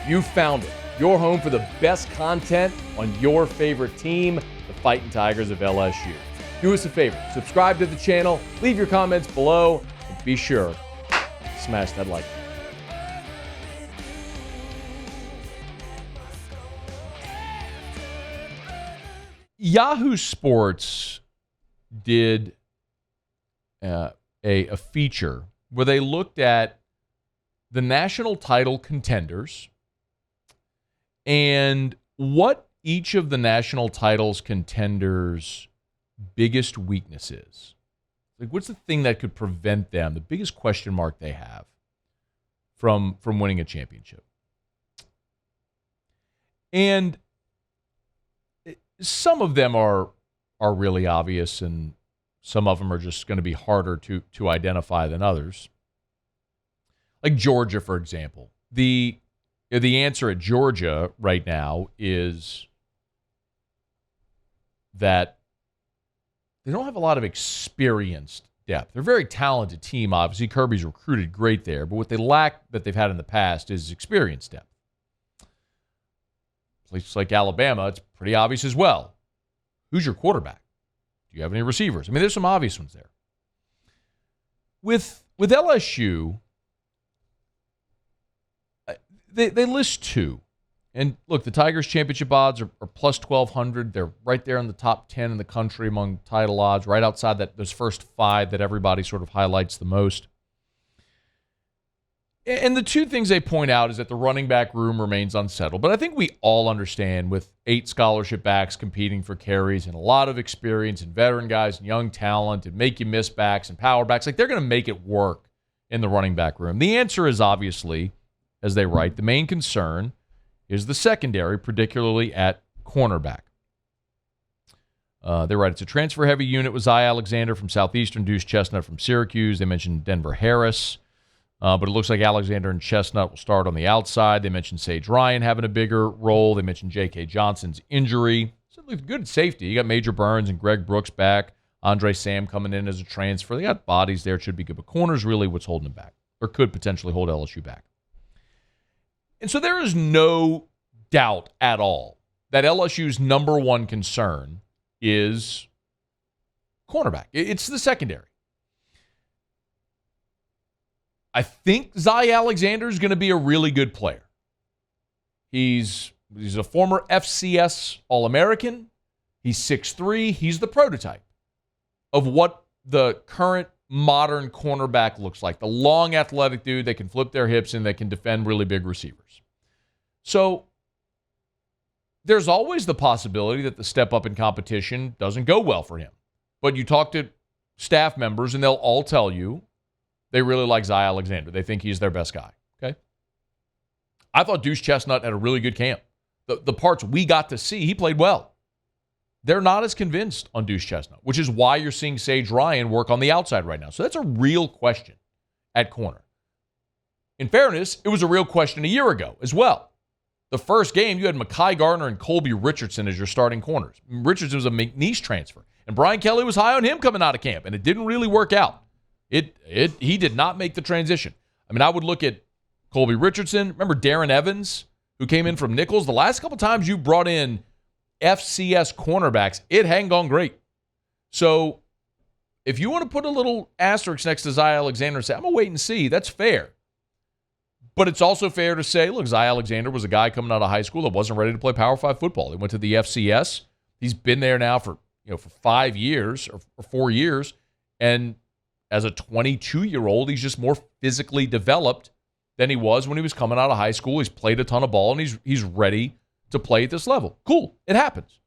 You found it. Your home for the best content on your favorite team, the Fighting Tigers of LSU. Do us a favor, subscribe to the channel, leave your comments below, and be sure to smash that like button. Yahoo Sports did a feature where they looked at the national title contenders and what each of the national titles contenders' biggest weakness is. Like, what's the thing that could prevent them, the biggest question mark they have from winning a championship? And some of them are really obvious, and some of them are just going to be harder to identify than others. Like Georgia, for example. The answer at Georgia right now is that they don't have a lot of experienced depth. They're a very talented team, obviously. Kirby's recruited great there, but what they lack that they've had in the past is experience depth. Places like Alabama, it's pretty obvious as well. Who's your quarterback? Do you have any receivers? I mean, there's some obvious ones there. With LSU, they list two. And look, the Tigers' championship odds are plus 1,200. They're right there in the top 10 in the country among title odds, right outside those first five that everybody sort of highlights the most. And the two things they point out is that the running back room remains unsettled. But I think we all understand with 8 scholarship backs competing for carries and a lot of experience and veteran guys and young talent and make you miss backs and power backs, like they're going to make it work in the running back room. The answer is obviously, as they write, the main concern is the secondary, particularly at cornerback. They write, it's a transfer-heavy unit with Zy Alexander from Southeastern, Deuce Chestnut from Syracuse. They mentioned Denver Harris. But it looks like Alexander and Chestnut will start on the outside. They mentioned Sage Ryan having a bigger role. They mentioned J.K. Johnson's injury. So it looked good at safety. You got Major Burns and Greg Brooks back. Andre Sam coming in as a transfer. They got bodies there. It should be good. But corner's really what's holding them back, or could potentially hold LSU back. And so there is no doubt at all that LSU's number one concern is cornerback. It's the secondary. I think Zy Alexander is going to be a really good player. He's a former FCS All-American. He's 6'3". He's the prototype of what the current modern cornerback looks like. The long, athletic dude that can flip their hips and that can defend really big receivers. So there's always the possibility that the step up in competition doesn't go well for him. But you talk to staff members and they'll all tell you they really like Zy Alexander. They think he's their best guy. Okay. I thought Deuce Chestnut had a really good camp. The parts we got to see, he played well. They're not as convinced on Deuce Chestnut, which is why you're seeing Sage Ryan work on the outside right now. So that's a real question at corner. In fairness, it was a real question a year ago as well. The first game, you had Mekhi Garner and Colby Richardson as your starting corners. Richardson was a McNeese transfer, and Brian Kelly was high on him coming out of camp, and it didn't really work out. He did not make the transition. I mean, I would look at Colby Richardson. Remember Darren Evans, who came in from Nichols? The last couple times you brought in FCS cornerbacks, it hadn't gone great. So if you want to put a little asterisk next to Zy Alexander and say, I'm going to wait and see, that's fair. But it's also fair to say, look, Zy Alexander was a guy coming out of high school that wasn't ready to play Power 5 football. He went to the FCS. He's been there now for 5 years or 4 years. And as a 22-year-old, he's just more physically developed than he was when he was coming out of high school. He's played a ton of ball, and he's ready to play at this level. Cool. It happens.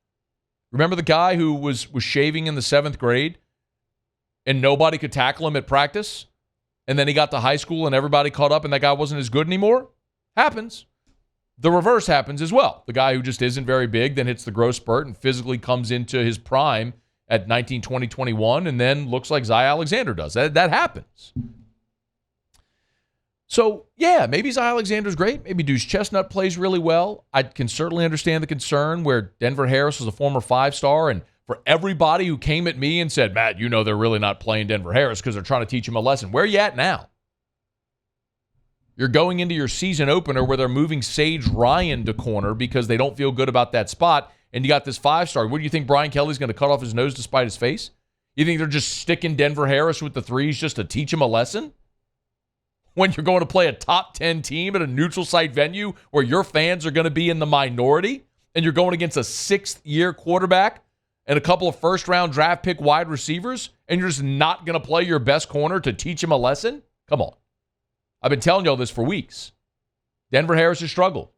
Remember the guy who was shaving in the 7th grade and nobody could tackle him at practice? And then he got to high school and everybody caught up and that guy wasn't as good anymore? Happens. The reverse happens as well. The guy who just isn't very big then hits the growth spurt and physically comes into his prime at 19, 20, 21 and then looks like Zy Alexander does. That happens. So, yeah, maybe Zy Alexander's great. Maybe Deuce Chestnut plays really well. I can certainly understand the concern where Denver Harris was a former 5-star, and for everybody who came at me and said, Matt, they're really not playing Denver Harris because they're trying to teach him a lesson. Where are you at now? You're going into your season opener where they're moving Sage Ryan to corner because they don't feel good about that spot, and you got this 5-star. What do you think Brian Kelly's going to cut off his nose to spite his face? You think they're just sticking Denver Harris with the threes just to teach him a lesson? When you're going to play a top 10 team at a neutral site venue where your fans are going to be in the minority, and you're going against a 6th-year quarterback and a couple of first-round draft pick wide receivers, and you're just not going to play your best corner to teach him a lesson? Come on. I've been telling you all this for weeks. Denver Harris has struggled.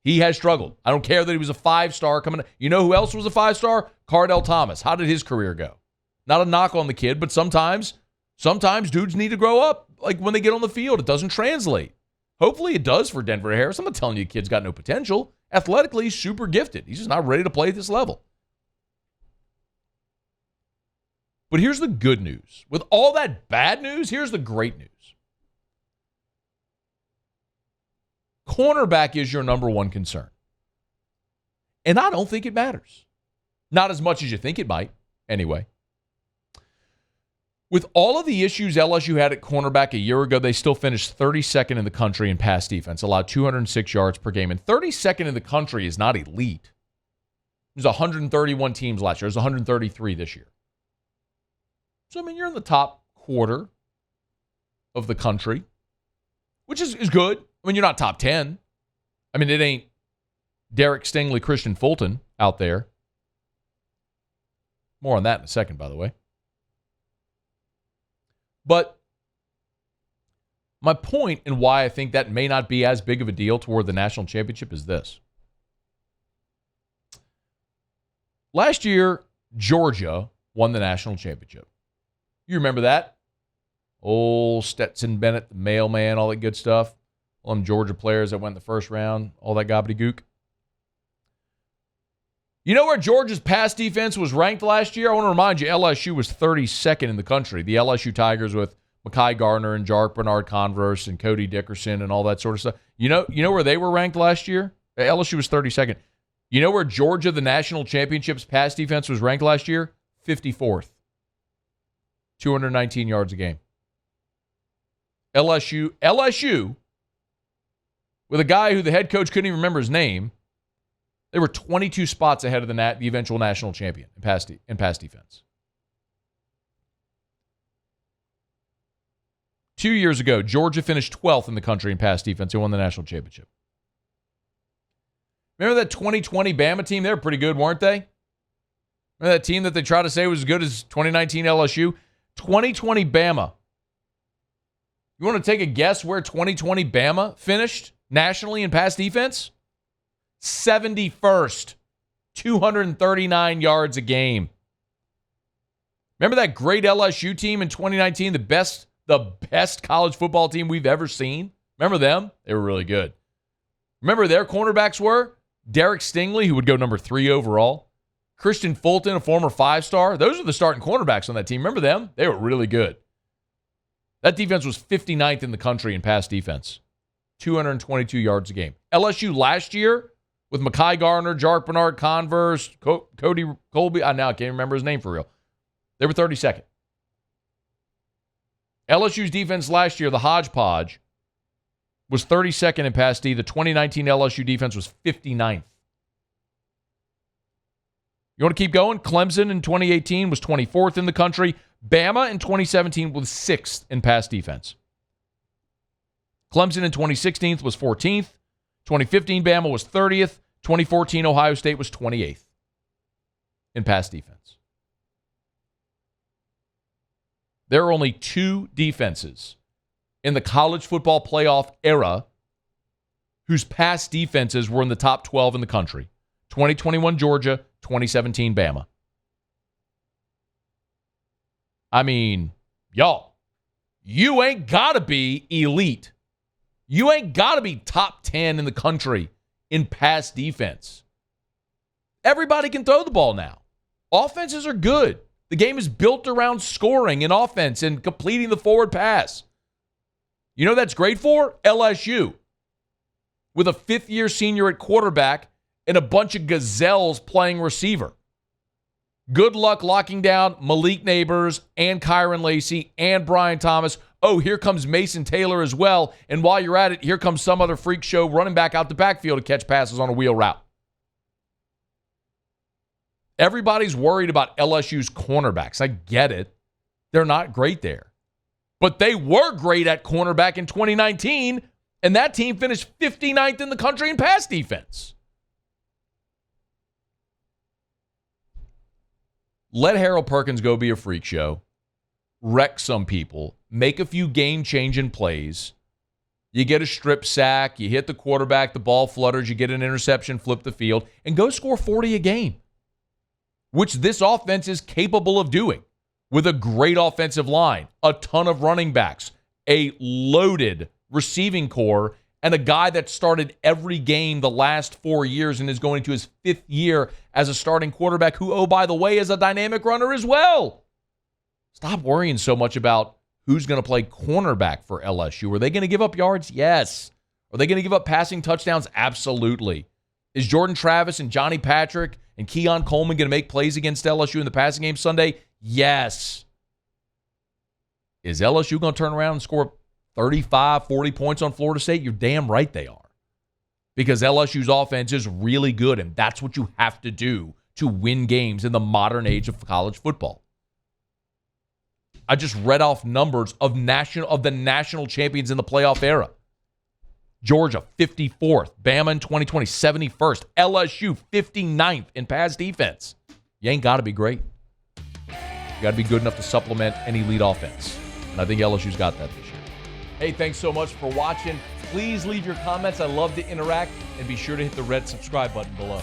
He has struggled. I don't care that he was a 5-star coming in. You know who else was a 5-star? Cardell Thomas. How did his career go? Not a knock on the kid, but sometimes dudes need to grow up. Like when they get on the field, it doesn't translate. Hopefully it does for Denver Harris. I'm not telling you the kid's got no potential. Athletically, he's super gifted. He's just not ready to play at this level. But here's the good news. With all that bad news, here's the great news. Cornerback is your number one concern. And I don't think it matters. Not as much as you think it might, anyway. With all of the issues LSU had at cornerback a year ago, they still finished 32nd in the country in pass defense, allowed 206 yards per game. And 32nd in the country is not elite. There's 131 teams last year. There's 133 this year. So, I mean, you're in the top quarter of the country, which is good. I mean, you're not top 10. I mean, it ain't Derek Stingley, Christian Fulton out there. More on that in a second, by the way. But my point and why I think that may not be as big of a deal toward the national championship is this. Last year, Georgia won the national championship. You remember that? Old Stetson Bennett, the mailman, all that good stuff. All them Georgia players that went in the first round, all that gobbledygook. You know where Georgia's pass defense was ranked last year? I want to remind you, LSU was 32nd in the country. The LSU Tigers with Mekhi Garner and Jark Bernard-Converse and Cody Dickerson and all that sort of stuff. You know where they were ranked last year? LSU was 32nd. You know where Georgia, the national championship's pass defense, was ranked last year? 54th. 219 yards a game. LSU, with a guy who the head coach couldn't even remember his name, they were 22 spots ahead of the eventual national champion in pass defense. 2 years ago, Georgia finished 12th in the country in pass defense and won the national championship. Remember that 2020 Bama team? They were pretty good, weren't they? Remember that team that they tried to say was as good as 2019 LSU? 2020 Bama. You want to take a guess where 2020 Bama finished nationally in pass defense? 71st. 239 yards a game. Remember that great LSU team in 2019, the best college football team we've ever seen? Remember them? They were really good. Remember their cornerbacks were Derek Stingley, who would go number 3 overall. Christian Fulton, a former 5-star. Those are the starting cornerbacks on that team. Remember them? They were really good. That defense was 59th in the country in pass defense. 222 yards a game. LSU last year with Mekhi Garner, Jark Bernard-Converse, Cody Colby. Now I can't remember his name for real. They were 32nd. LSU's defense last year, the hodgepodge, was 32nd in pass D. The 2019 LSU defense was 59th. You want to keep going? Clemson in 2018 was 24th in the country. Bama in 2017 was 6th in pass defense. Clemson in 2016 was 14th. 2015 Bama was 30th. 2014 Ohio State was 28th in pass defense. There are only 2 defenses in the college football playoff era whose pass defenses were in the top 12 in the country. 2021 Georgia, 2017 Bama. I mean, y'all, you ain't got to be elite. You ain't got to be top 10 in the country in pass defense. Everybody can throw the ball now. Offenses are good. The game is built around scoring and offense and completing the forward pass. You know that's great for? LSU. With a 5th-year senior at quarterback and a bunch of gazelles playing receiver. Good luck locking down Malik Neighbors and Kyron Lacey and Brian Thomas. oh, here comes Mason Taylor as well. And while you're at it, here comes some other freak show running back out the backfield to catch passes on a wheel route. Everybody's worried about LSU's cornerbacks. I get it. They're not great there. But they were great at cornerback in 2019, and that team finished 59th in the country in pass defense. Let Harold Perkins go be a freak show, wreck some people, make a few game-changing plays. You get a strip sack, you hit the quarterback, the ball flutters, you get an interception, flip the field, and go score 40 a game, which this offense is capable of doing with a great offensive line, a ton of running backs, a loaded receiving core, and a guy that started every game the last 4 years and is going into his 5th year as a starting quarterback who, oh, by the way, is a dynamic runner as well. Stop worrying so much about who's going to play cornerback for LSU. Are they going to give up yards? Yes. Are they going to give up passing touchdowns? Absolutely. Is Jordan Travis and Johnny Patrick and Keon Coleman going to make plays against LSU in the passing game Sunday? Yes. Is LSU going to turn around and score 35, 40 points on Florida State? You're damn right they are. Because LSU's offense is really good, and that's what you have to do to win games in the modern age of college football. I just read off numbers of the national champions in the playoff era. Georgia, 54th. Bama in 2020, 71st. LSU, 59th in pass defense. You ain't got to be great. You got to be good enough to supplement an elite offense. And I think LSU's got that this year. Hey, thanks so much for watching. Please leave your comments. I love to interact. And be sure to hit the red subscribe button below.